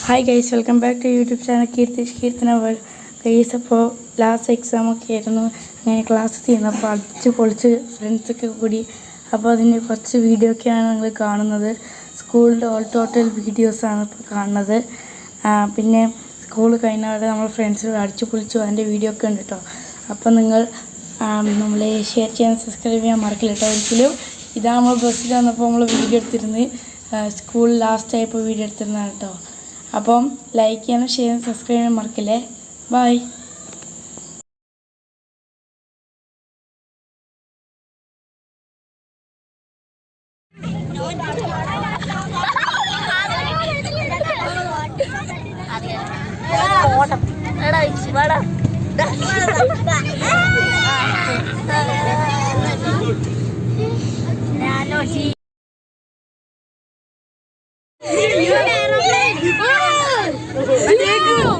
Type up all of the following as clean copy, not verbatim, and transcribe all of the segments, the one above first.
Hi guys, welcome back to YouTube channel Keerthana world. Guys, അപ്പോൾ last എക്സാമൊക്കെ ആയിരുന്നു. അങ്ങനെ ക്ലാസ് ചെയ്യുന്നപ്പോൾ അടിച്ച് പൊളിച്ച് ഫ്രണ്ട്സൊക്കെ കൂടി. അപ്പോൾ അതിൻ്റെ കുറച്ച് വീഡിയോ ഒക്കെയാണ് നിങ്ങൾ കാണുന്നത്. സ്കൂളിൻ്റെ ഓൾ ടോട്ടൽ വീഡിയോസാണ് ഇപ്പോൾ കാണുന്നത്. പിന്നെ സ്കൂൾ കഴിഞ്ഞാൽ നമ്മൾ ഫ്രണ്ട്സ് അടിച്ച് പൊളിച്ചു അതിൻ്റെ വീഡിയോ ഒക്കെ ഉണ്ട് കേട്ടോ. അപ്പോൾ നിങ്ങൾ നമ്മളെ ഷെയർ ചെയ്യാൻ സബ്സ്ക്രൈബ് ചെയ്യാൻ മറക്കില്ല കേട്ടോ ഒരിക്കലും. ഇതാണ് നമ്മൾ ബസ്സിൽ വന്നപ്പോൾ നമ്മൾ വീഡിയോ എടുത്തിരുന്നത്. സ്കൂൾ ലാസ്റ്റ് ആയപ്പോൾ വീഡിയോ എടുത്തിരുന്നതാണ് കേട്ടോ. അപ്പം ലൈക്ക് ചെയ്യാനും ഷെയർ ചെയ്യാനും സബ്സ്ക്രൈബ് ചെയ്യാനും മറക്കില്ലേ. ബൈ.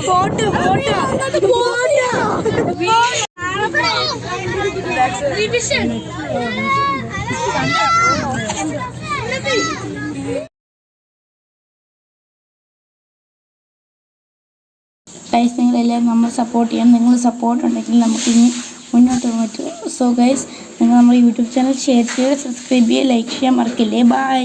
Photo revision. ഗൈസ്, നിങ്ങളെല്ലാവരും നമ്മൾ സപ്പോർട്ട് ചെയ്യണം. നിങ്ങൾ സപ്പോർട്ട് ഉണ്ടെങ്കിൽ നമുക്കിനി മുന്നോട്ട് പോകാൻ പറ്റും. സോ ഗൈസ്, നിങ്ങൾ നമ്മുടെ യൂട്യൂബ് ചാനൽ ഷെയർ ചെയ്യുക, സബ്സ്ക്രൈബ് ചെയ്യുക, ലൈക്ക് ചെയ്യാൻ മറക്കില്ലേ. ബൈ.